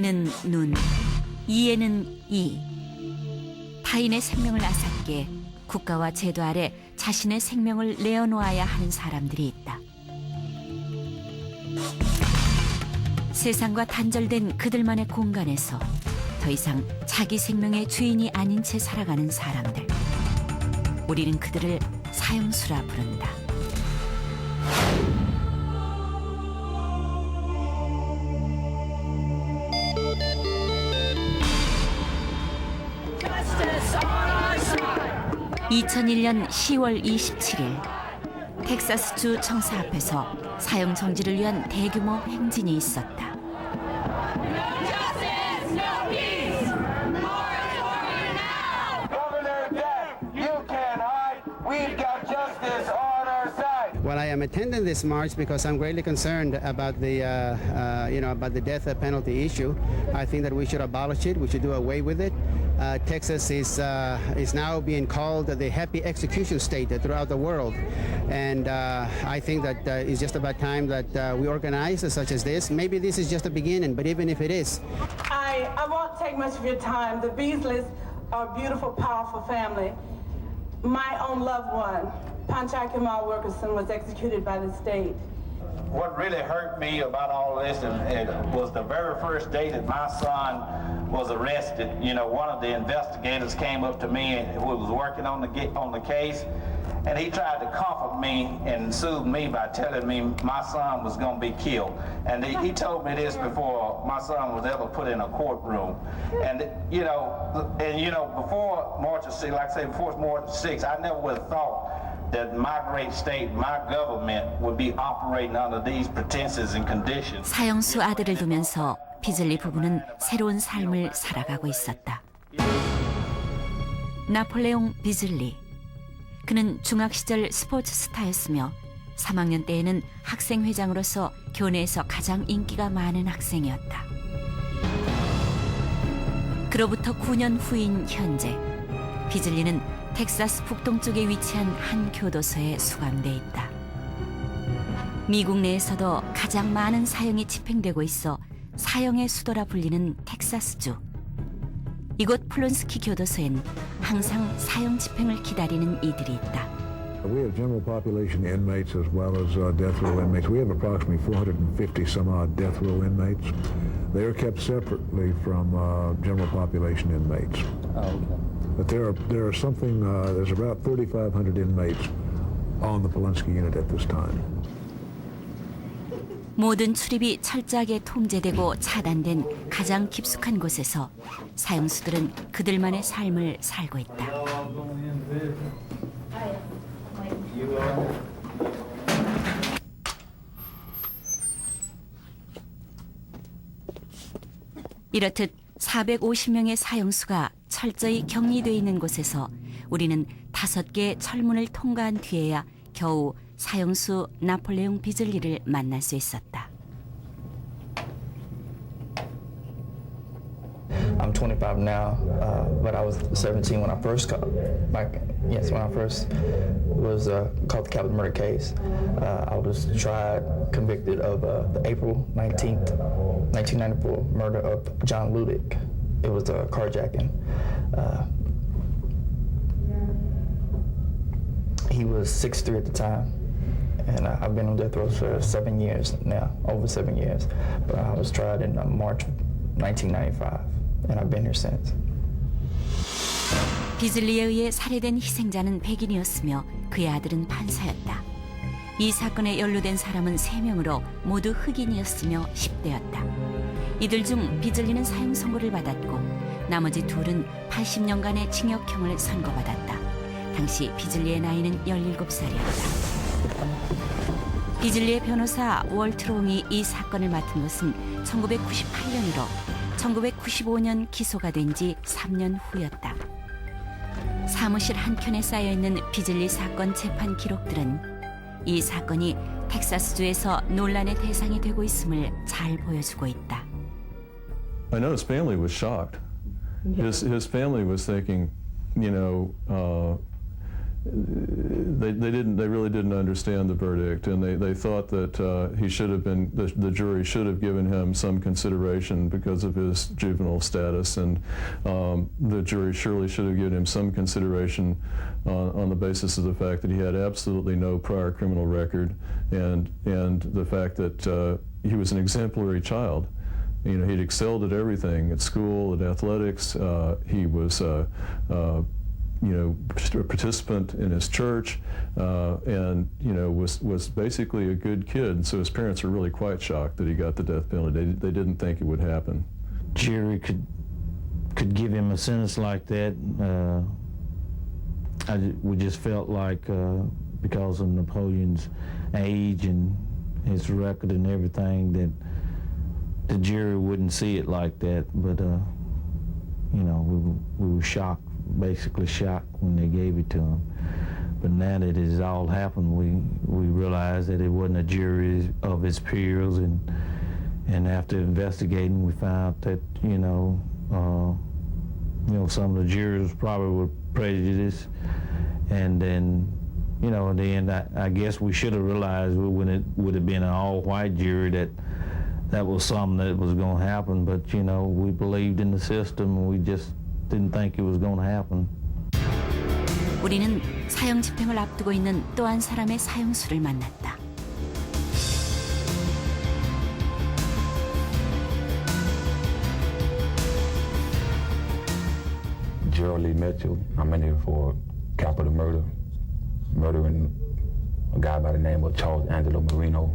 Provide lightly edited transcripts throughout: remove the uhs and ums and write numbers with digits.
눈에는 눈, 이에는 이. 타인의 생명을 앗았기에 국가와 제도 아래 자신의 생명을 내어놓아야 하는 사람들이 있다. 세상과 단절된 그들만의 공간에서 더 이상 자기 생명의 주인이 아닌 채 살아가는 사람들. 우리는 그들을 사형수라 부른다. (2001년 10월 27일) 텍사스주 청사 앞에서 사형 정지를 위한 대규모 행진이 있었다. Well, I am attending this march because I'm greatly concerned about the, about the death penalty issue. I think that we should abolish it. We should do away with it. Texas is now being called the happy execution state throughout the world, and I think that it's just about time that we organize such as this. Maybe this is just a beginning, but even if it is, I won't take much of your time. The Beasleys are a beautiful, powerful family. My own loved one, Panchak Kamal Wilkerson, was executed by the state. What really hurt me about all this was the very first day that my son was arrested. You know, one of the investigators came up to me who was working on the case, and he tried to comfort me and soothe me by telling me my son was going to be killed. And he told me this before my son was ever put in a courtroom. And before March of 6, like I say, before March of 6, I never would have thought that my great state, my government would be operating under these pretenses and conditions. 사형수 아들을 두면서 비즐리 부부는 새로운 삶을 살아가고 있었다. 나폴레옹 비즐리. 그는 중학 시절 스포츠 스타였으며 3학년 때에는 학생회장으로서 교내에서 가장 인기가 많은 학생이었다. 그로부터 9년 후인 현재, 비즐리는 텍사스 북동쪽에 위치한 한 교도소에 수감돼 있다. 미국 내에서도 가장 많은 사형이 집행되고 있어 사형의 수도라 불리는 텍사스주. 이곳 플론스키 교도소엔 항상 사형 집행을 기다리는 이들이 있다. We have general population inmates as well as death row inmates. We have approximately 450 some odd death row inmates. They are kept separately from general population inmates. Oh, okay. But there's about 3,500 inmates on the Polunsky unit at this time. 모든 출입이 철저하게 통제되고 차단된 가장 깊숙한 곳에서 사형수들은 그들만의 삶을 살고 있다. 이렇듯 450명의 사형수가 철저히 격리되어 있는 곳에서 우리는 5개의 철문을 통과한 뒤에야 겨우 사형수 나폴레옹 비즐리를 만날 수 있었다. I'm 25 now, but I was 17 when I first got when I first was caught the capital murder case. I was tried, convicted of the April 19th, 1994 murder of John Ludick. It was a carjacking. He was 6'3" at the time, and I've been on death row for 7 years now, over 7 years. But I was tried in March 1995, and I've been here since. 비즐리에 의해 살해된 희생자는 백인이었으며 그의 아들은 판사였다. 이 사건에 연루된 사람은 3명으로 모두 흑인이었으며 10대였다. 이들 중 비즐리는 사형 선고를 받았고 나머지 둘은 80년간의 징역형을 선고받았다. 당시 비즐리의 나이는 17살이었다. 비즐리의 변호사 월트 롱이 이 사건을 맡은 것은 1998년으로 1995년 기소가 된 지 3년 후였다. 사무실 한켠에 쌓여있는 비즐리 사건 재판 기록들은 이 사건이 텍사스주에서 논란의 대상이 되고 있음을 잘 보여주고 있다. I know his family was shocked. His family was thinking, they really didn't understand the verdict, and they thought that he should have been, the jury should have given him some consideration because of his juvenile status, and the jury surely should have given him some consideration on the basis of the fact that he had absolutely no prior criminal record, and the fact that he was an exemplary child. You know, he'd excelled at everything, at school, at athletics. He was you know, a participant in his church, and you know, was basically a good kid. So his parents were really quite shocked that he got the death penalty. They didn't think it would happen. Jury could give him a sentence like that. We just felt like because of Napoleon's age and his record and everything, that the jury wouldn't see it like that. But you know, we were shocked. Basically shocked when they gave it to him. But now that it has all happened, we realized that it wasn't a jury of his peers, and after investigating, we found that you know, some of the jurors probably were prejudiced, and then you know, in the end, I guess we should have realized when it would have been an all-white jury that was something that was going to happen. But you know, we believed in the system, and we just didn't think it was going to happen. 우리는 사형 집행을 앞두고 있는 또 한 사람의 사형수를 만났다. Gerald Lee Mitchell. I'm in here for capital murder, murdering a guy by the name of Charles Angelo Marino.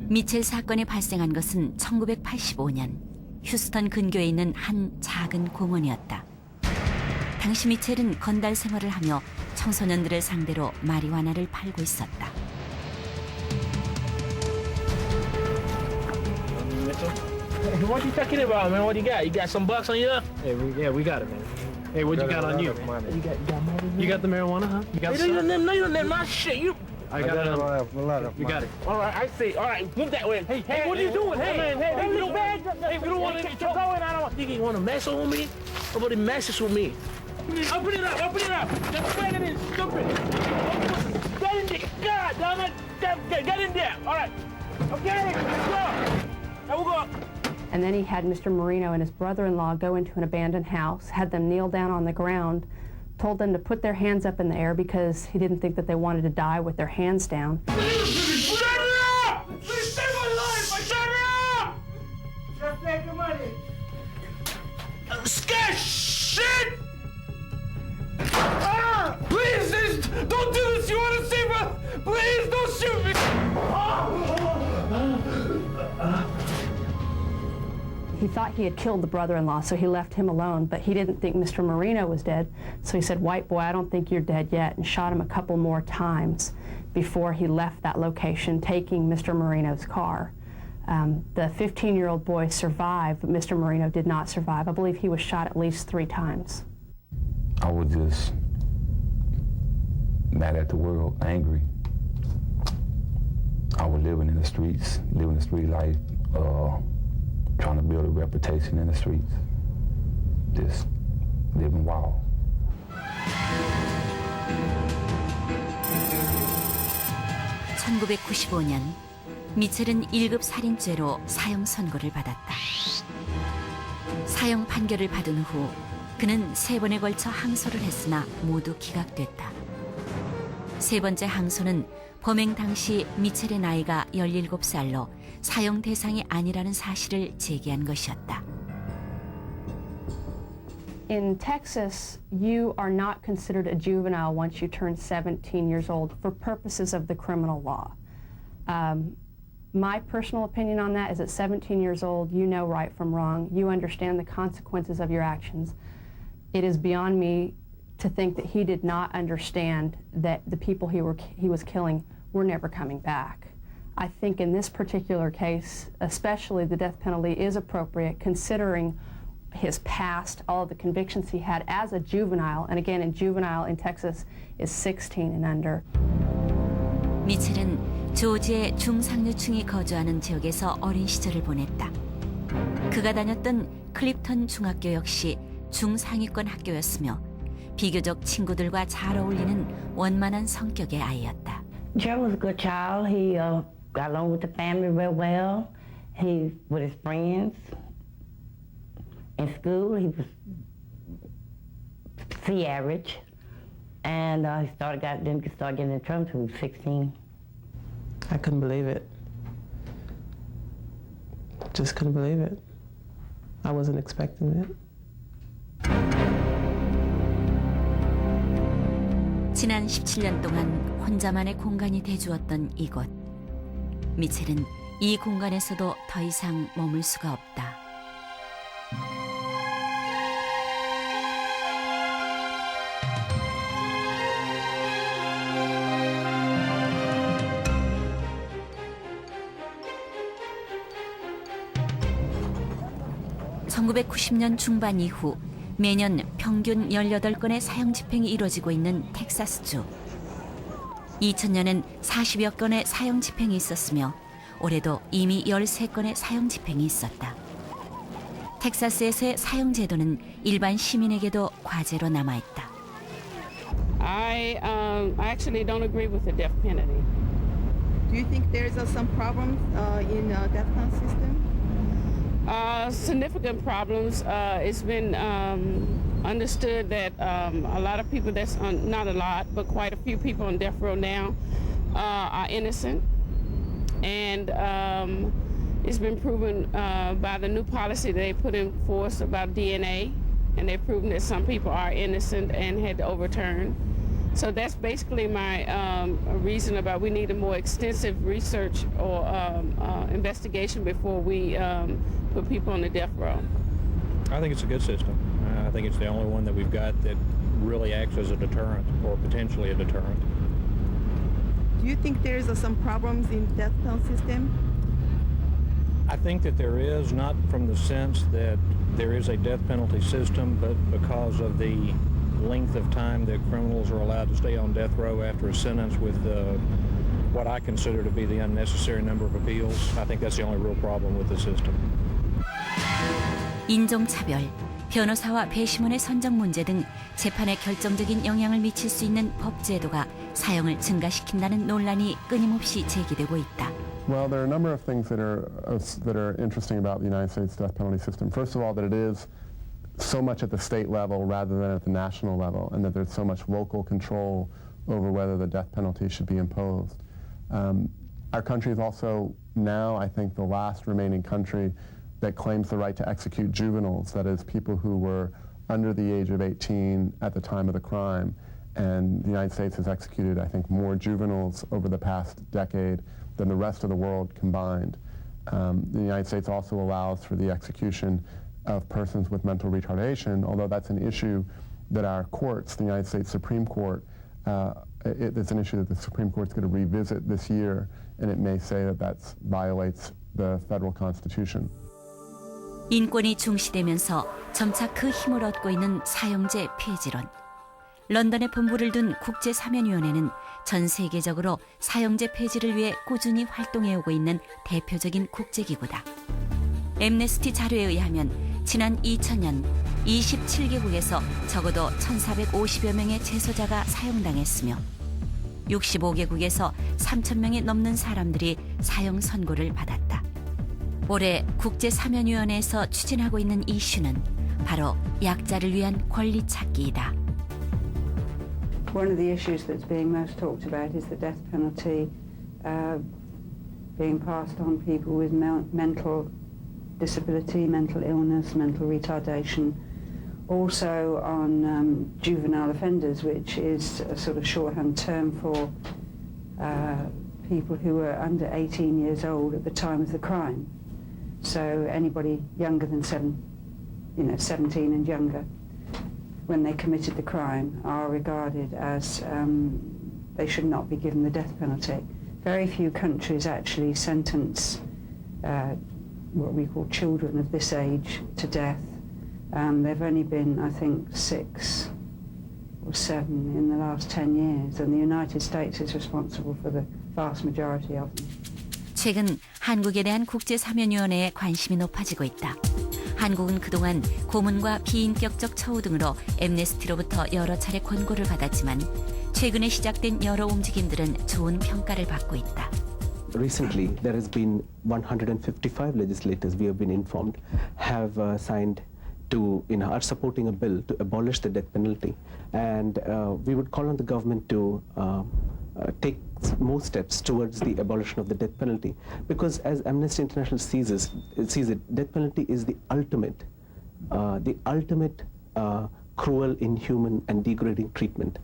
미첼 사건이 발생한 것은 1985년. 휴스턴 근교에 있는 한 작은 공원이었다. 당시 미첼은 건달 생활을 하며 청소년들을 상대로 마리화나를 팔고 있었다. Hey, what you talking about, man? What you got? You got some bucks on you? Yeah, we got it, man. Hey, what you got on you? You got the marijuana, huh? You got Hey, no, you don't my shit. You. I got it. You got it. All right, I see. All right, move that way. Hey, what are you doing? Hey, we don't want any trouble. I don't think you want to mess with me. Nobody messes with me. Open it up. Just get it in, stupid. Get in there. God damn it. Get in there. All right. Okay, let's go. Now we'll go. And then he had Mr. Marino and his brother-in-law go into an abandoned house, had them kneel down on the ground, told them to put their hands up in the air because he didn't think that they wanted to die with their hands down. Shut up! Please save my life! Shut up! Just take the money. Scared shit! Ah! Please, don't do this! You want to save us? Please, don't shoot me! He thought he had killed the brother-in-law, so he left him alone, but he didn't think Mr. Marino was dead. So he said, "White boy, I don't think you're dead yet," and shot him a couple more times before he left that location, taking Mr. Marino's car. The 15-year-old boy survived, but Mr. Marino did not survive. I believe he was shot at least 3 times. I was just mad at the world, angry. I was living in the streets, living the street life, trying to build a reputation in the streets, just living wild. (1995년) 미첼은 1급 살인죄로 사형 선고를 받았다. 사형 판결을 받은 후 그는 3번에 걸쳐 항소를 했으나 모두 기각됐다. 3번째 항소는 범행 당시 미첼의 나이가 17살로 사형 대상이 아니라는 사실을 제기한 것이었다. In Texas, you are not considered a juvenile once you turn 17 years old for purposes of the criminal law. My personal opinion on that is at 17 years old, you know right from wrong. You understand the consequences of your actions. It is beyond me to think that he did not understand that the people he was killing were never coming back. I think in this particular case, especially the death penalty is appropriate considering his past, all of the convictions he had as a juvenile, and again, in juvenile in Texas is 16 and under. 미첼은 조지의 중상류층이 거주하는 지역에서 어린 시절을 보냈다. 그가 다녔던 클립턴 중학교 역시 중상위권 학교였으며 비교적 친구들과 잘 어울리는 원만한 성격의 아이였다. Joe was a good child. He got along with the family real well. He with his friends. In school, he was C average, and he didn't start getting in trouble until he was 16. I couldn't believe it. Just couldn't believe it. I wasn't expecting it. 지난 17년 동안 혼자만의 공간이 돼주었던 이곳. 미첼은 이 공간에서도 더 이상 머물 수가 없다. (1990년) 중반 이후 매년 평균 18건의 사형 집행이 이루어지고 있는 텍사스주. 2000년엔 40여 건의 사형 집행이 있었으며 올해도 이미 13건의 사형 집행이 있었다. 텍사스에서의 사형 제도는 일반 시민에게도 과제로 남아있다. I actually don't agree with the death penalty. Do you think there's some problems in the death penalty system? Significant problems. It's been understood that a lot of people, not a lot, but quite a few people on death row now are innocent. And it's been proven by the new policy that they put in force about DNA, and they've proven that some people are innocent and had to overturn. So that's basically my reason about we need a more extensive research or investigation before we put people on the death row. I think it's a good system. I think it's the only one that we've got that really acts as a deterrent or potentially a deterrent. Do you think there's some problems in the death penalty system? I think that there is, not from the sense that there is a death penalty system, but because of the length of time that criminals are allowed to stay on death row after a sentence with what I consider to be the unnecessary number of appeals. I think that's the only real problem with the system. 인종차별, 변호사와 배심원의 선정 문제 등 재판에 결정적인 영향을 미칠 수 있는 법 제도가 사형을 증가시킨다는 논란이 끊임없이 제기되고 있다. Well, there are a number of things that are interesting about the United States death penalty system. First of all, that it is so much at the state level rather than at the national level, and that there's so much local control over whether the death penalty should be imposed. Our country is also now, I think, the last remaining country that claims the right to execute juveniles, that is, people who were under the age of 18 at the time of the crime. And the United States has executed, I think, more juveniles over the past decade than the rest of the world combined. The United States also allows for the execution of persons with mental retardation, although that's an issue that our courts, the United States Supreme Court, it's an issue that the Supreme Court's going to revisit this year, and it may say that that violates the federal Constitution. 인권이 중시되면서 점차 그 힘을 얻고 있는 사형제 폐지론. 런던에 본부를 둔 국제사면위원회는 전 세계적으로 사형제 폐지를 위해 꾸준히 활동해오고 있는 대표적인 국제기구다. 엠네스티 자료에 의하면 지난 2000년 27개국에서 적어도 1,450여 명의 재소자가 사형당했으며 65개국에서 3,000명이 넘는 사람들이 사형 선고를 받았다. 올해 국제사면위원회에서 추진하고 있는 이슈는 바로 약자를 위한 권리 찾기이다. One of the issues that's being most talked about is the death penalty being passed on people with mental disability, mental illness, mental retardation, also on juvenile offenders, which is a sort of shorthand term for people who were under 18 years old at the time of the crime. So anybody younger than 17 and younger, when they committed the crime, are regarded as they should not be given the death penalty. Very few countries actually sentence what we call children of this age to death. There've only been, I think, 6 or 7 in the last 10 years, and the United States is responsible for the vast majority of them. 최근 한국에 대한 국제사면위원회의 관심이 높아지고 있다. 한국은 그동안 고문과 비인격적 처우 등으로 엠네스티로부터 여러 차례 권고를 받았지만 최근에 시작된 여러 움직임들은 좋은 평가를 받고 있다. Recently, there has been 155 legislators, we have been informed, have signed to, are supporting a bill to abolish the death penalty. And we would call on the government to take more steps towards the abolition of the death penalty. Because as Amnesty International sees it, death penalty is the ultimate cruel, inhuman, and degrading treatment.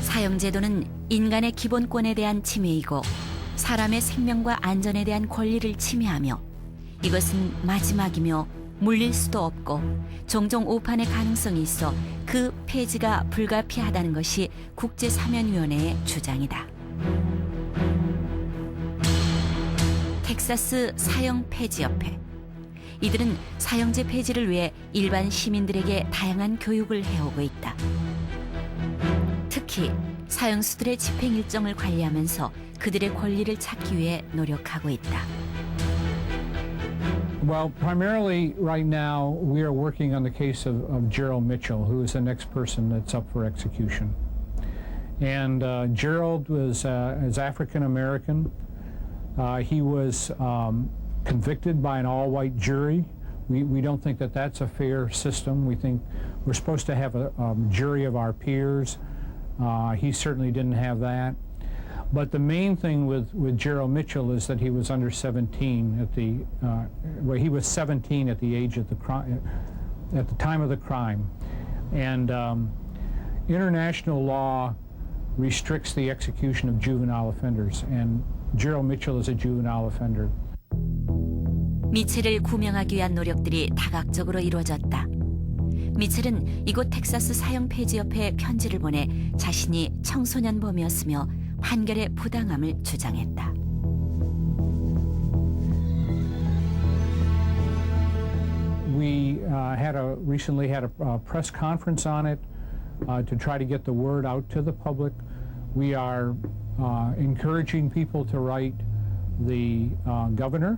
사형제도는 인간의 기본권에 대한 침해이고 사람의 생명과 안전에 대한 권리를 침해하며 이것은 마지막이며 물릴 수도 없고 종종 오판의 가능성이 있어 그 폐지가 불가피하다는 것이 국제사면위원회의 주장이다. 텍사스 사형 폐지협회. 이들은 사형제 폐지를 위해 일반 시민들에게 다양한 교육을 해오고 있다. 특히 사형수들의 집행 일정을 관리하면서 그들의 권리를 찾기 위해 노력하고 있다. Well, primarily right now we are working on the case of Gerald Mitchell, who is the next person that's up for execution. And Gerald is African American. He was convicted by an all-white jury. We don't think that that's a fair system. We think we're supposed to have a jury of our peers. He certainly didn't have that. But the main thing with Gerald Mitchell is that he was under 17 at the he was 17 at the age of the crime, at the time of the crime, and international law restricts the execution of juvenile offenders, and Gerald Mitchell is a juvenile offender. 미첼을 구명하기 위한 노력들이 다각적으로 이루어졌다. 미첼은 이곳 텍사스 사형 폐지협회에 편지를 보내 자신이 청소년범이었으며 판결의 부당함을 주장했다. We recently had a press conference on it to try to get the word out to the public. We are encouraging people to write the governor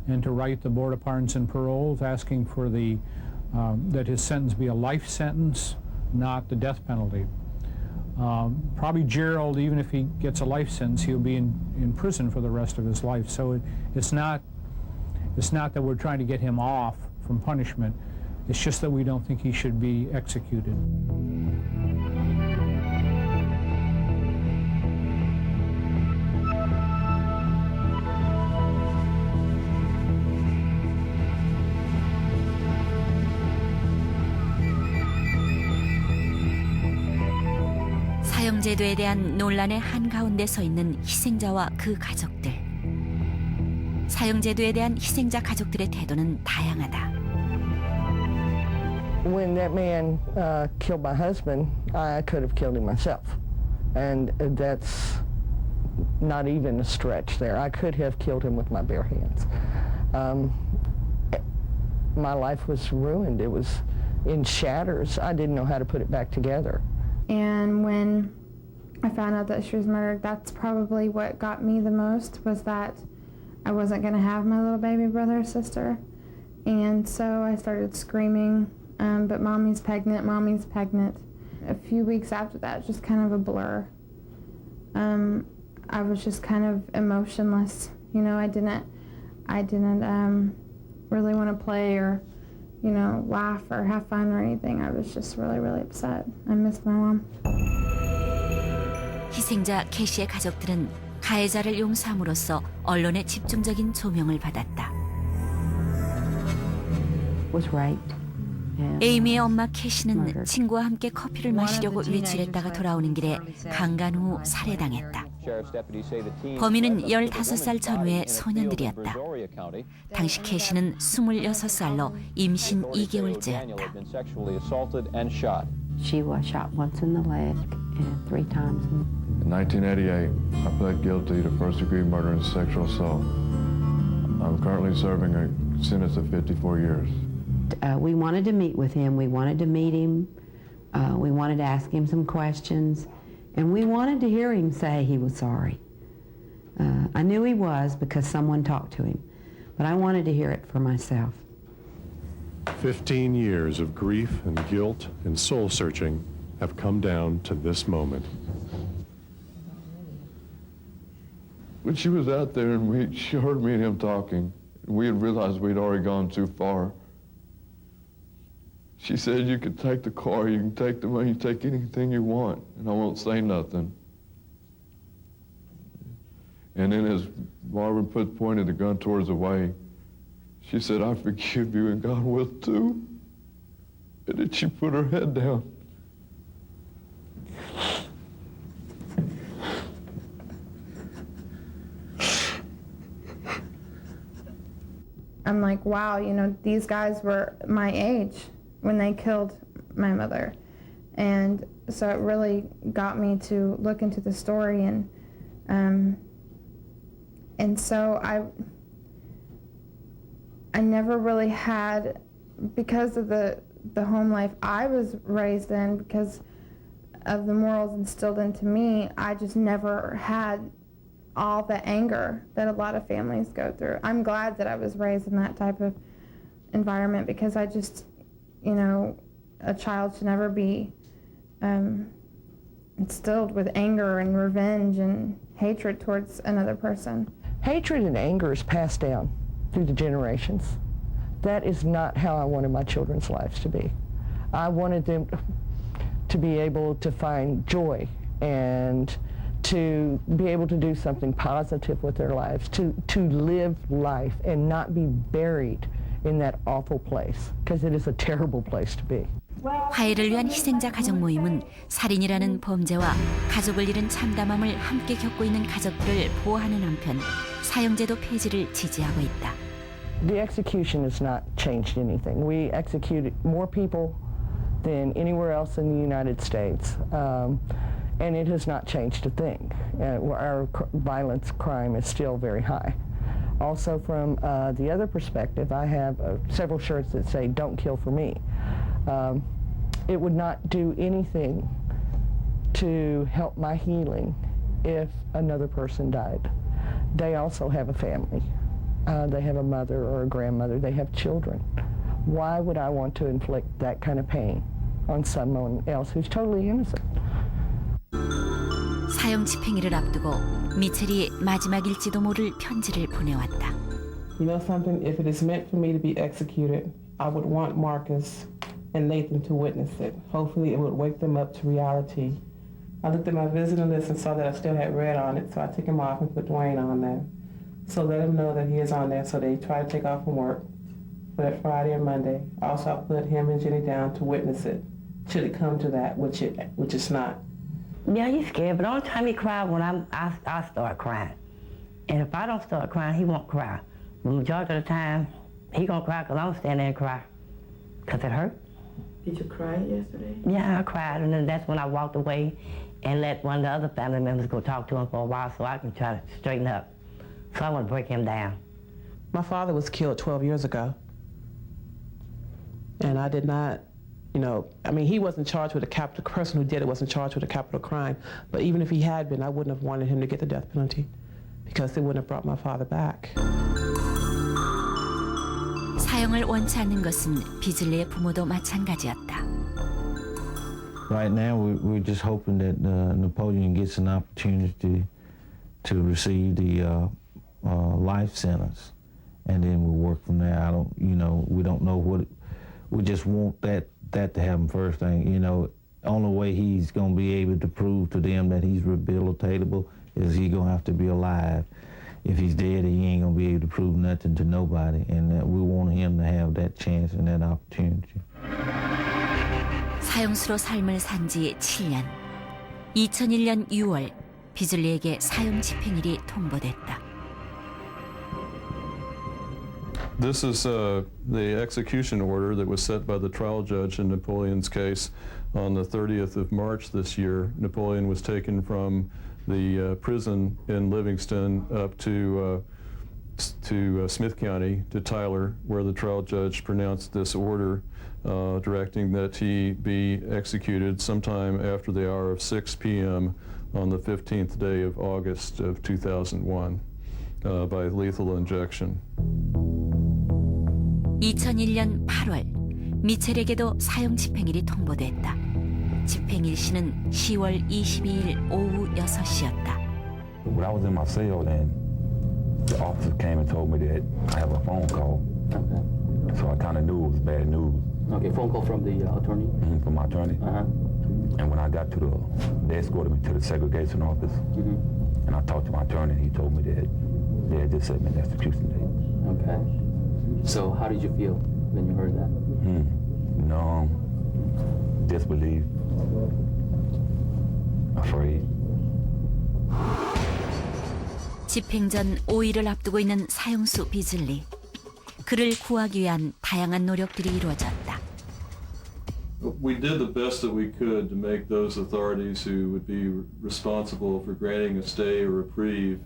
and to write the Board of Pardons and Paroles, asking for that his sentence be a life sentence, not the death penalty. Probably Gerald, even if he gets a life sentence, he'll be in prison for the rest of his life. So it's not that we're trying to get him off from punishment. It's just that we don't think he should be executed. 사형제도에 대한 논란의 한가운데 서 있는 희생자와 그 가족들. 사형제도에 대한 희생자 가족들의 태도는 다양하다. When that man killed my husband, I could have killed him myself. And that's not even a stretch there. I could have killed him with my bare hands. My life was ruined. It was in shatters. I didn't know how to put it back together. And when I found out that she was murdered, that's probably what got me the most, was that I wasn't going to have my little baby brother or sister. And so I started screaming, but mommy's pregnant, mommy's pregnant. A few weeks after that, it was just kind of a blur. I was just kind of emotionless. You know, I didn't really want to play or, you know, laugh or have fun or anything. I was just really, really upset. I missed my mom. 희생자 캐시의 가족들은 가해자를 용서함으로써 언론의 집중적인 조명을 받았다. Was raped. 에이미의 엄마 캐시는 친구와 함께 커피를 마시려고 외출했다가 돌아오는 길에 강간 후 살해당했다. 범인은 15살 전후의 소년들이었다. 당시 캐시는 26살로 임신 2개월째였다. She was shot once in the leg and 3 times. In 1988, I pled guilty to first-degree murder and sexual assault. I'm currently serving a sentence of 54 years. We wanted to meet with him. We wanted to meet him. We wanted to ask him some questions. And we wanted to hear him say he was sorry. I knew he was because someone talked to him. But I wanted to hear it for myself. 15 years of grief and guilt and soul searching have come down to this moment. When she was out there and she heard me and him talking, we had realized we'd already gone too far. She said, you can take the car, you can take the money, you take anything you want, and I won't say nothing. And then as Marvin pointed the gun towards the way, she said, I forgive you and God will too. And then she put her head down. I'm like, wow, you know, these guys were my age when they killed my mother. And so it really got me to look into the story, and so I never really had, because of the home life I was raised in, because of the morals instilled into me, I just never had all the anger that a lot of families go through. I'm glad that I was raised in that type of environment, because I just, you know, a child should never be instilled with anger and revenge and hatred towards another person. Hatred and anger is passed down through the generations. That is not how I wanted my children's lives to be. I wanted them to be able to find joy and to be able to do something positive with their lives, to live life and not be buried in that awful place, because it is a terrible place to be. 화해를 위한 희생자 가족 모임은 살인이라는 범죄와 가족을 잃은 참담함을 함께 겪고 있는 가족들을 보호하는 한편 사형제도 폐지를 지지하고 있다. The execution has not changed anything. We executed more people than anywhere else in the United States, and it has not changed a thing. Our violence crime is still very high. Also, from the other perspective, I have several shirts that say, "Don't kill for me." It would not do anything to help my healing if another person died. They also have a family. They have a mother or a grandmother. They have children. Why would I want to inflict that kind of pain on someone else who's totally innocent? 사형 집행일을 앞두고 미첼이 마지막일지도 모를 편지를 보내왔다. You know something? If it is meant for me to be executed, I would want Marcus and Nathan to witness it. Hopefully it would wake them up to reality. I looked at my visitor list and saw that I still had red on it, so I took him off and put Dwayne on there. So let him know that he is on there, so they try to take off from work for that Friday and Monday. Also, I put him and Jenny down to witness it, should it come to that, which it's not. Yeah, he's scared, but the only time he cries when I start crying. And if I don't start crying, he won't cry. The majority of the time, he gonna cry because I'm standing there and cry, because it hurt. Did you cry yesterday? Yeah, I cried, and then that's when I walked away and let one of the other family members go talk to him for a while so I can try to straighten up. So I want to break him down. My father was killed 12 years ago. And I did not, you know, I mean, he wasn't charged with a capital, the person who did it wasn't charged with a capital crime. But even if he had been, I wouldn't have wanted him to get the death penalty because it wouldn't have brought my father back. 사형을 원치 않는 것은 비즐리의 부모도 마찬가지였다. Right now, we're just hoping that Napoleon gets an opportunity to receive the life sentence, and then we'll work from there. We don't know what. We just want that to happen first thing. You know, only way he's gonna be able to prove to them that he's rehabilitatable is he gonna have to be alive. If he's dead, he ain't gonna be able to prove nothing to nobody, and we want him to have that chance and that opportunity. 사형수로 삶을 산 지 7년. 2001년 6월 비즐리에게 사형 집행일이 통보됐다. This is the execution order that was set by the trial judge in Napoleon's case on the 30th of March this year. Napoleon was taken from the prison in Livingston up to Smith County, to Tyler, where the trial judge pronounced this order directing that he be executed sometime after the hour of 6 p.m. on the 15th day of August of 2001 by lethal injection. 2001년 8월 미첼에게도 사형 집행일이 통보됐다. 집행일 시는 10월 22일 오후 6시였다. When I was in my cell, then the officer came and told me that I have a phone call. Okay. So I kind of knew it was bad news. Okay, phone call from the attorney? Mm-hmm, from my attorney. Uh-huh. And when I got to they escorted me to the segregation office. Mm-hmm. And I talked to my attorney, and he told me that they had just set me an execution date. Okay. So how did you feel when you heard that? Numb, disbelief, afraid. 집행 전 5일을 앞두고 있는 사형수 비즐리. 그를 구하기 위한 다양한 노력들이 이루어졌다. We did the best that we could to make those authorities who would be responsible for granting a stay or reprieve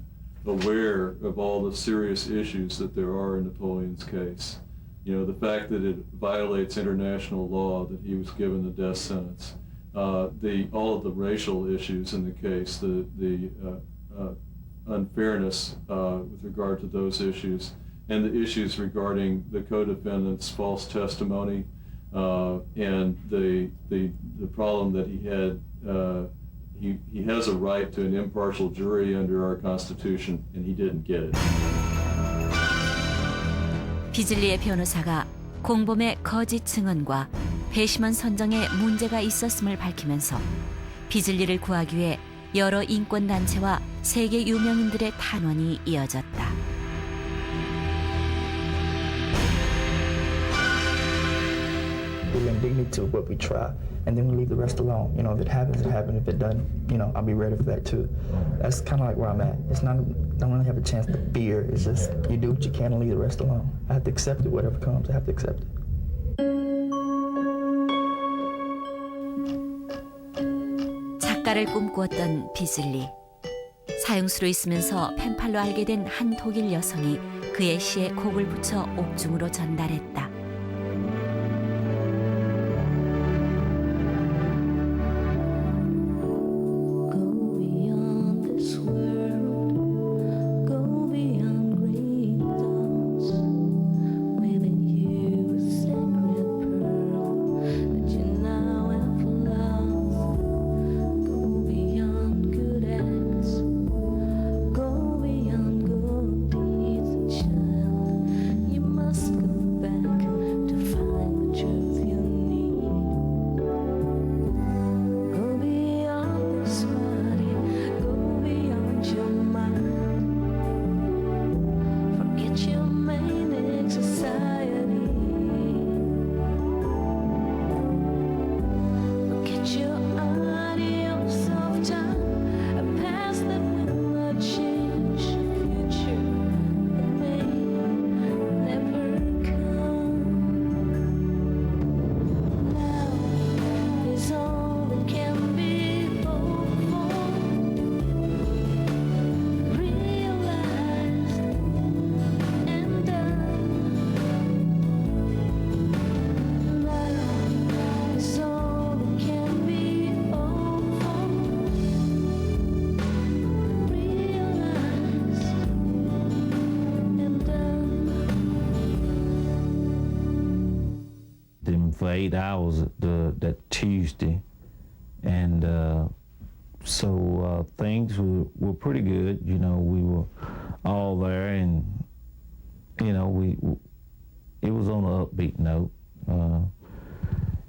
aware of all the serious issues that there are in Napoleon's case. You know, the fact that it violates international law, that he was given the death sentence, all of the racial issues in the case, the unfairness with regard to those issues, and the issues regarding the co-defendant's false testimony, and the problem that he had. He has a right to an impartial jury under our Constitution, and he didn't get it. 비즐리의 변호사가 공범의 거짓 증언과 배심원 선정에 문제가 있었음을 밝히면서 비즐리를 구하기 위해 여러 인권단체와 세계 유명인들의 탄원이 이어졌다. Give indignity to what we try, and then we leave the rest alone. You know, if it happens, it happens. If it doesn't, you know, I'll be ready for that too. That's kind of like where I'm at. It's not, I don't really have a chance to fear. It's just you do what you can and leave the rest alone. I have to accept it, whatever comes. I have to accept it. 작가를 꿈꾸었던 비즐리. 사형수로 있으면서 펜팔로 알게 된 한 독일 여성이 그의 시에 곡을 붙여 옥중으로 전달했다. For 8 hours that Tuesday, and so things were pretty good. You know, we were all there, and you know, it was on an upbeat note,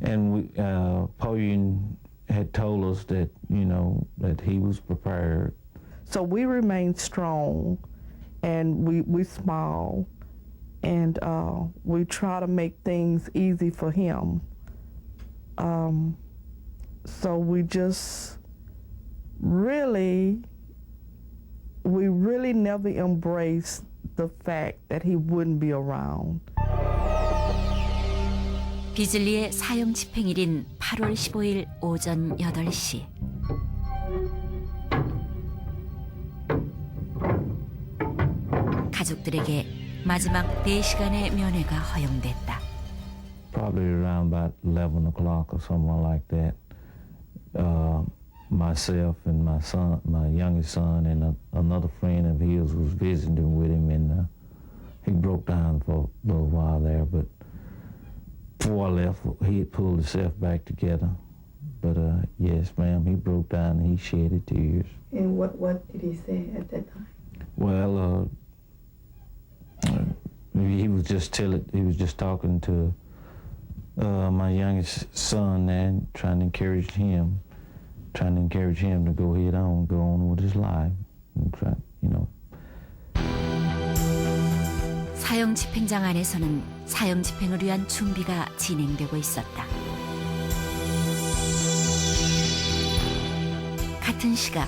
and Napoleon had told us that, you know, that he was prepared. So we remained strong, and we smiled. And we try to make things easy for him. So we just really never embraced the fact that he wouldn't be around. 비즐리의 사형 집행일인 8월 15일 오전 8시. 가족들에게 마지막 4시간의 면회가 허용됐다. Probably around about 11 o'clock or somewhere like that. Myself and my son, my youngest son, and another friend of his was visiting with him, and he broke down for a little while there. But before I left, he had pulled himself back together. But yes, ma'am, he broke down and he shedded tears. And what did he say at that time? Well, he was just talking to my youngest son and trying to encourage him to go on with his life, and try, you know. 사형 집행장 안에서는 사형 집행을 위한 준비가 진행되고 있었다. 같은 시각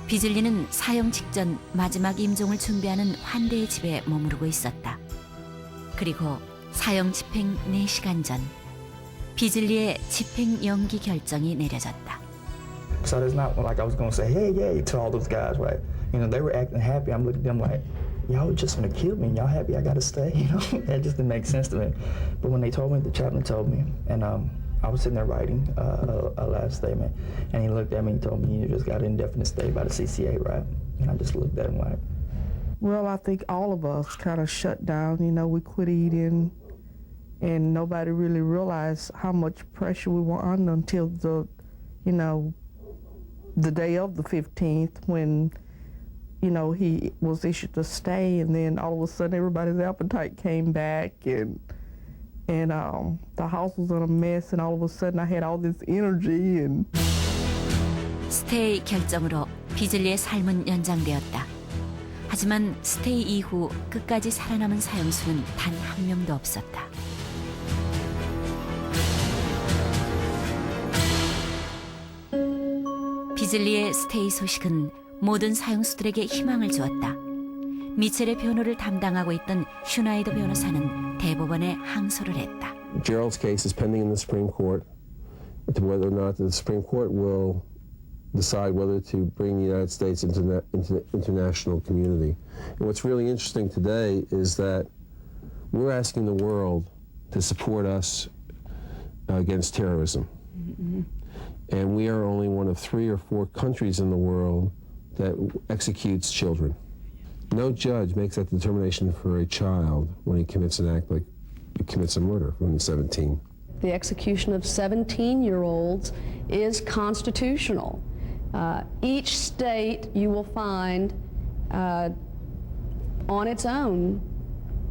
비즐리는 사형 직전 마지막 임종을 준비하는 환대의 집에 머무르고 있었다. 그리고 사형 집행 4시간 전 비즐리의 집행 연기 결정이 내려졌다. So it's not like I was going to say, hey, yay, to all those guys, right? You know, they were acting happy. I'm looking at them like, y'all were just going to kill me. Y'all happy I got to stay? You know, that just didn't make sense to me. But when they told me, the chaplain told me, and I was sitting there writing a last statement, and he looked at me and told me, you just got an indefinite stay by the CCA, right? And I just looked at him like... Well, I think all of us kind of shut down. You know, we quit eating, and nobody really realized how much pressure we were under until the day of the 15th when, you know, he was issued to stay, and then all of a sudden everybody's appetite came back, and the house was in a mess, and all of a sudden I had all this energy and. 스테이 결정으로 비즐리의 삶은 연장되었다. 하지만 스테이 이후 끝까지 살아남은 사형수는 단 한 명도 없었다. 비즐리의 스테이 소식은 모든 사형수들에게 희망을 주었다. 미첼의 변호를 담당하고 있던 슈나이더 변호사는 대법원에 항소를 했다. Gerald's case is pending in the Supreme Court to whether or not the Supreme Court will decide whether to bring the United States into the international community. And what's really interesting today is that we're asking the world to support us against terrorism. Mm-hmm. And we are only one of 3 or 4 countries in the world that executes children. No judge makes that determination for a child when he commits an act like he commits a murder when he's 17. The execution of 17-year-olds is constitutional. Each state, you will find, on its own,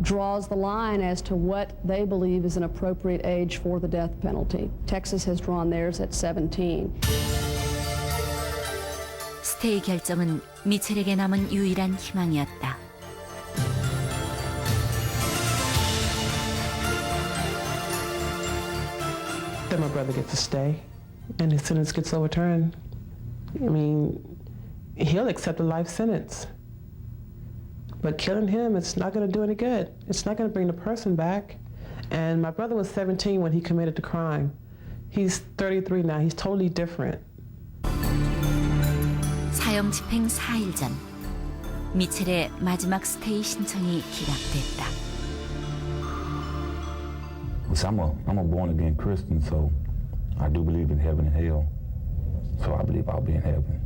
draws the line as to what they believe is an appropriate age for the death penalty. Texas has drawn theirs at 17. 스테이 결정은 미첼에게 남은 유일한 희망이었다. That my brother gets to stay and his sentence gets overturned. I mean, he'll accept a life sentence. But killing him, it's not going to do any good. It's not going to bring the person back. And my brother was 17 when he committed the crime. He's 33 now. He's totally different. 사형 집행 4일 전 미첼의 마지막 스테이 신청이 기각됐다. I'm a born-again Christian, so I do believe in heaven and hell. So I believe I'll be in heaven.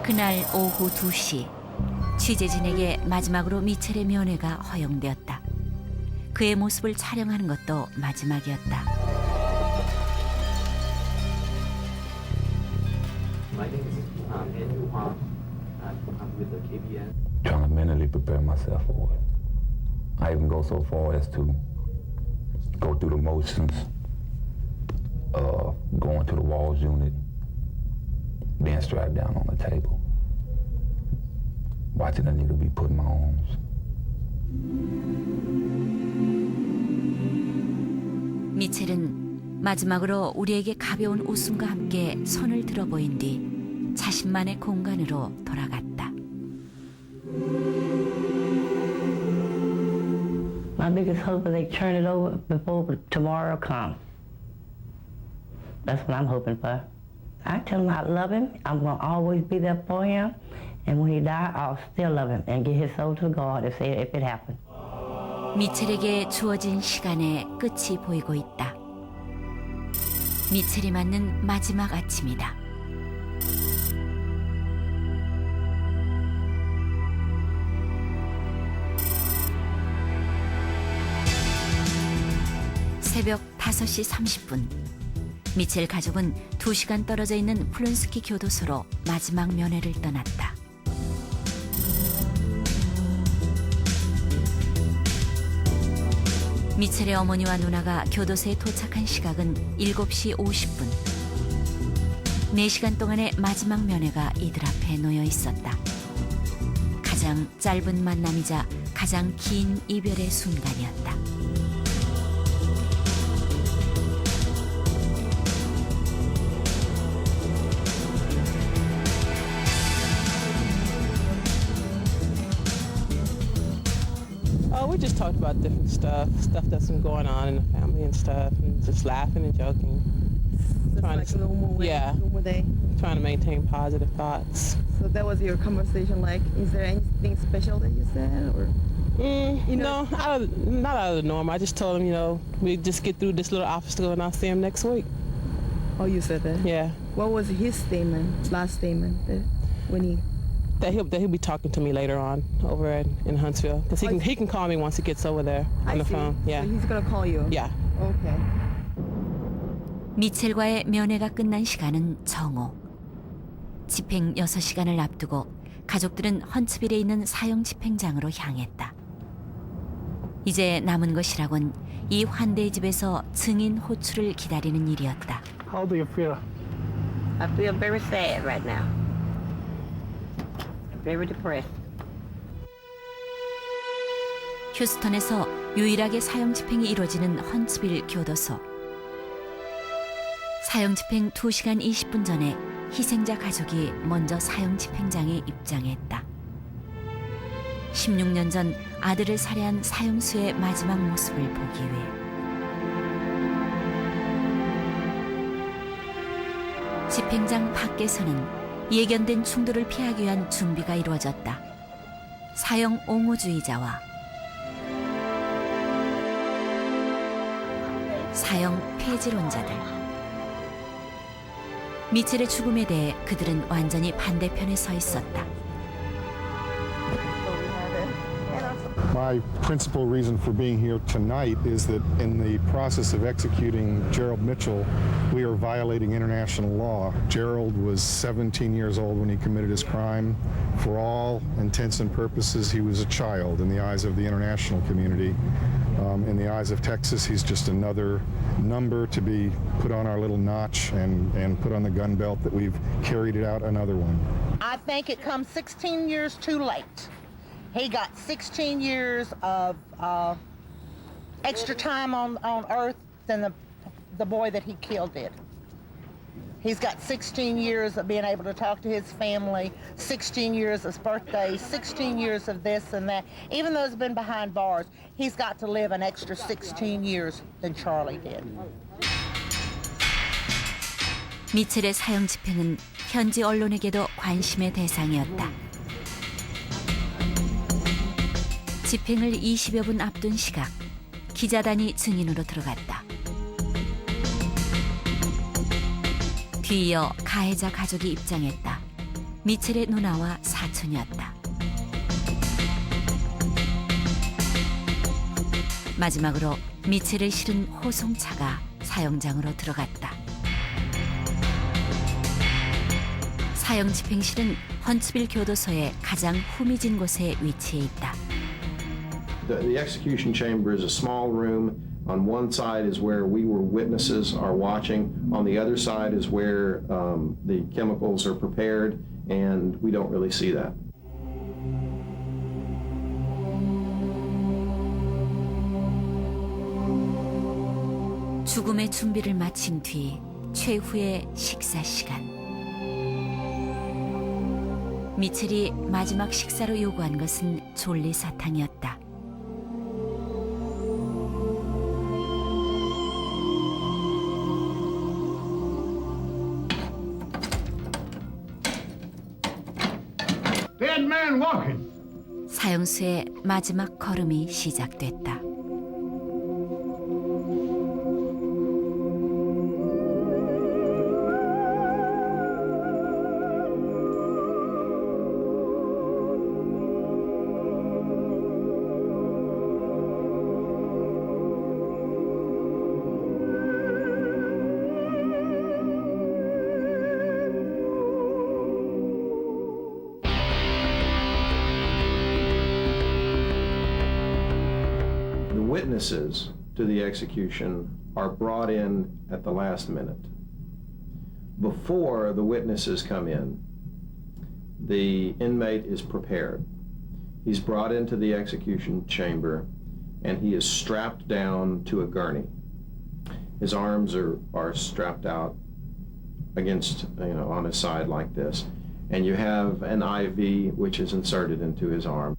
그날 오후 2시 취재진에게 마지막으로 미첼의 면회가 허용되었다. 그의 모습을 촬영하는 것도 마지막이었다. My name is Andrew Huang. I'm with the KBN. Trying to mentally prepare myself for it. I even go so far as to go through the motions, going to the walls unit, being strapped down on the table, watching a nigga be put in my arms. 미첼은 마지막으로 우리에게 가벼운 웃음과 함께 손을 들어 보인 뒤 자신만의 공간으로 돌아갔다. My biggest hope is they turn it over before tomorrow comes. That's what I'm hoping for. I tell him I love him. I'm going to always be there for him. And when he dies, I'll still love him and give his soul to God if it happens. 미첼에게 주어진 시간의 끝이 보이고 있다. 미첼이 맞는 마지막 아침이다. 새벽 5시 30분. 미첼 가족은 2시간 떨어져 있는 플론스키 교도소로 마지막 면회를 떠났다. 미첼의 어머니와 누나가 교도소에 도착한 시각은 7시 50분. 4시간 동안의 마지막 면회가 이들 앞에 놓여 있었다. 가장 짧은 만남이자 가장 긴 이별의 순간이었다. We just talked about different stuff that's been going on in the family and stuff, and just laughing and joking. It's like a normal way, yeah, normal day. Trying to maintain positive thoughts. So that was your conversation like, is there anything special that you said, or? No, not out of the norm. I just told him, we just get through this little obstacle and I'll see him next week. Oh, you said that? Yeah. What was his statement, last statement, when he? That he'll be talking to me later on over in Huntsville, because he can call me once he gets over there on the phone. Yeah. So he's gonna call you? Yeah. Okay. 미첼과의 면회가 끝난 시간은 정오. 집행 6시간을 앞두고 가족들은 헌츠빌에 있는 사형 집행장으로 향했다. 이제 남은 것이라곤 이 환대의 집에서 증인 호출을 기다리는 일이었다. How do you feel? I feel very sad right now. Very depressed. 휴스턴에서 유일하게 사형 집행이 이루어지는 헌츠빌 교도소. 사형 집행 2시간 20분 전에 희생자 가족이 먼저 사형 집행장에 입장했다. 16년 전 아들을 살해한 사형수의 마지막 모습을 보기 위해. 집행장 밖에서는 예견된 충돌을 피하기 위한 준비가 이루어졌다. 사형 옹호주의자와 사형 폐지론자들. 미첼의 죽음에 대해 그들은 완전히 반대편에 서 있었다. My principal reason for being here tonight is that in the process of executing Gerald Mitchell, we are violating international law. Gerald was 17 years old when he committed his crime. For all intents and purposes, he was a child in the eyes of the international community. In the eyes of Texas, he's just another number to be put on our little notch and put on the gun belt that we've carried it out another one. I think it comes 16 years too late. He got 16 years of extra time on Earth than the boy that he killed did. He's got 16 years of being able to talk to his family, 16 years of his birthday, 16 years of this and that. Even though he's been behind bars, he's got to live an extra 16 years than Charlie did. 미첼의 사형 집행은 현지 언론에게도 관심의 대상이었다. 집행을 20여 분 앞둔 시각, 기자단이 증인으로 들어갔다. 뒤이어 가해자 가족이 입장했다. 미첼의 누나와 사촌이었다. 마지막으로 미첼을 실은 호송차가 사형장으로 들어갔다. 사형 집행실은 헌츠빌 교도소의 가장 후미진 곳에 위치해 있다. The execution chamber is a small room. On one side is where we were witnesses are watching. On the other side is where the chemicals are prepared, and we don't really see that. 죽음의 준비를 마친 뒤 최후의 식사 시간. 미첼이 마지막 식사로 요구한 것은 졸리사탕이었다. Dead man walking. 사형수의 마지막 걸음이 시작됐다. witnesses to the execution are brought in at the last minute. Before the witnesses come in, the inmate is prepared. He's brought into the execution chamber and he is strapped down to a gurney. His arms are strapped out against, on his side like this. And you have an IV which is inserted into his arm.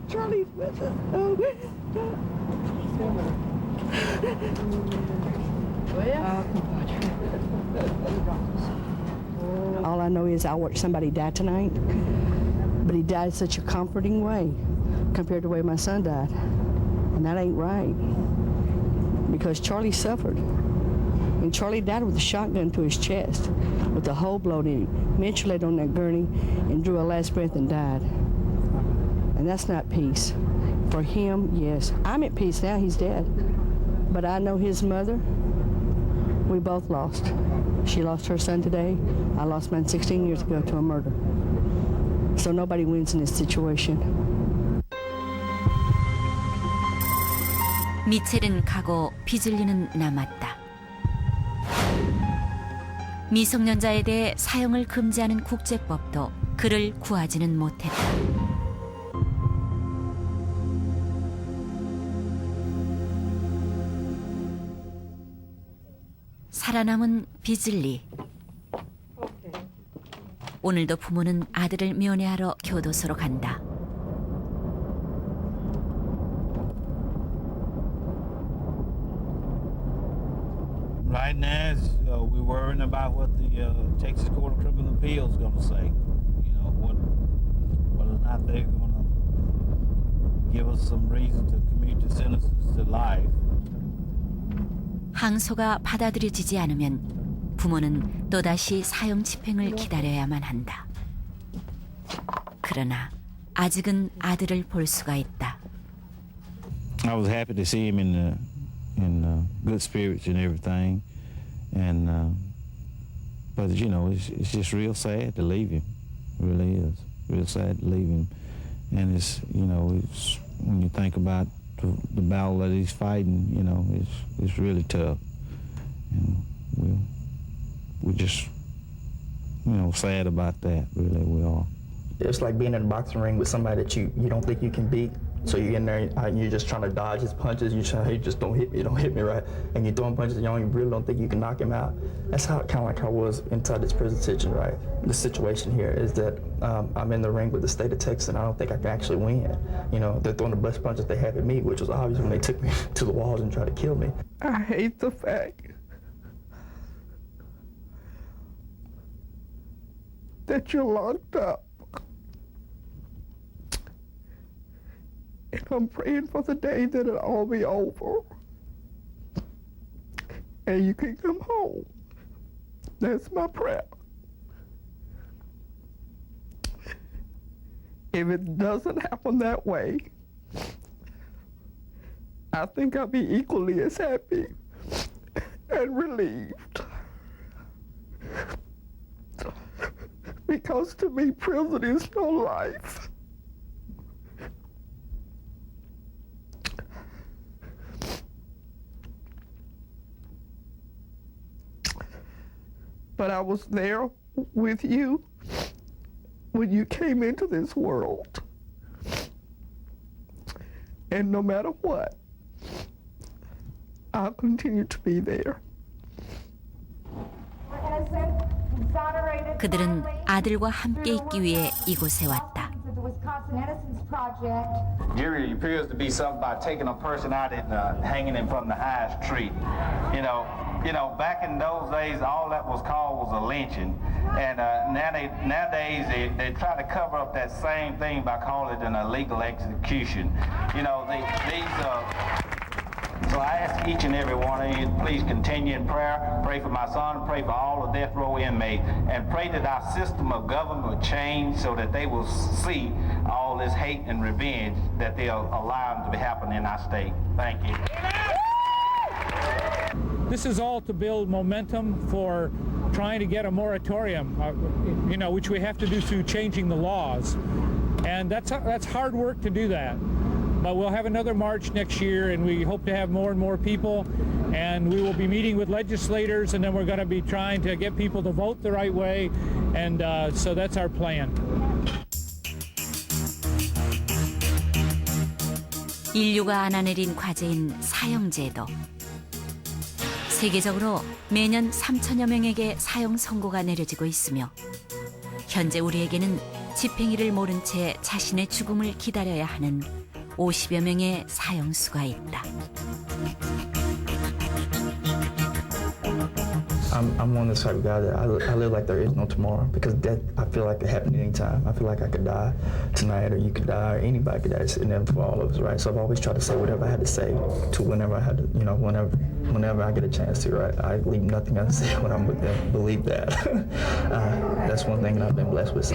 Charlie's with us. All I know is I watched somebody die tonight, but he died in such a comforting way compared to the way my son died. And that ain't right, because Charlie suffered. And Charlie died with a shotgun to his chest, with the hole blown in him. Mitch laid on that gurney and drew a last breath and died. And that's not peace. For him, yes. I'm at peace now, he's dead. But I know his mother, we both lost. She lost her son today. I lost mine 16 years ago to a murder. So nobody wins in this situation. 미첼은 가고 비즐리는 남았다. 미성년자에 대해 사형을 금지하는 국제법도 그를 구하지는 못했다. 살아남은 비즐리. 오늘도 부모는 아들을 면회하러 교도소로 간다. Right now, we're worrying about what the Texas Court of Criminal Appeals is going to say. You know, whether or not they're going to give us some reason to commute the sentences to life. 항소가 받아들여지지 않으면 부모는 또다시 사형 집행을 기다려야만 한다. 그러나 아직은 아들을 볼 수가 있다. I was happy to see him in good spirits and everything, and but you know it's just real sad to leave him. It really is real sad to leave him, and it's when you think about the battle that he's fighting, it's really tough, and we're just sad about that. Really, we are. It's like being in a boxing ring with somebody that you don't think you can beat. So you're in there and you're just trying to dodge his punches. You just don't hit me right. And you're throwing punches and you really don't think you can knock him out. That's how kind of like I was inside this prison situation, right? The situation here is that I'm in the ring with the state of Texas and I don't think I can actually win. They're throwing the best punches they have at me, which was obvious when they took me to the walls and tried to kill me. I hate the fact that you're locked up. And I'm praying for the day that it'll all be over and you can come home. That's my prayer. If it doesn't happen that way, I think I'll be equally as happy and relieved. Because to me, prison is no life. but I was there with you when you came into this world. And no matter what, I'll continue to be there. 그들은 아들과 함께 있기 위해 이곳에 왔다. Jerry appears to be something about taking a person out and hanging him from the highest tree. You know, back in those days, all that was called was a lynching, and nowadays they try to cover up that same thing by calling it an illegal execution. You know, So I ask each and every one of you, please continue in prayer. Pray for my son, pray for all the death row inmates, and pray that our system of government will change so that they will see all this hate and revenge that they'll allow them to happen in our state. Thank you. This is all to build momentum for trying to get a moratorium, which we have to do through changing the laws. And that's hard work to do that. But we'll have another march next year, and we hope to have more and more people. And we will be meeting with legislators, and then we're going to be trying to get people to vote the right way. And so that's our plan. 인류가 안아내린 과제인 사형제도. 세계적으로 매년 3천여 명에게 사형 선고가 내려지고 있으며 현재 우리에게는 집행일을 모른 채 자신의 죽음을 기다려야 하는 50여 명의 사형수가 있다. I'm one of the type of guy that I live like there is no tomorrow, because death, I feel like it happened anytime. I feel like I could die tonight, or you could die, or anybody could die. It's inevitable for all of us, right? So I've always tried to say whatever I had to say to whenever I had to, whenever I get a chance to, right? I leave nothing unsaid when I'm with them. Believe that. That's one thing that I've been blessed with.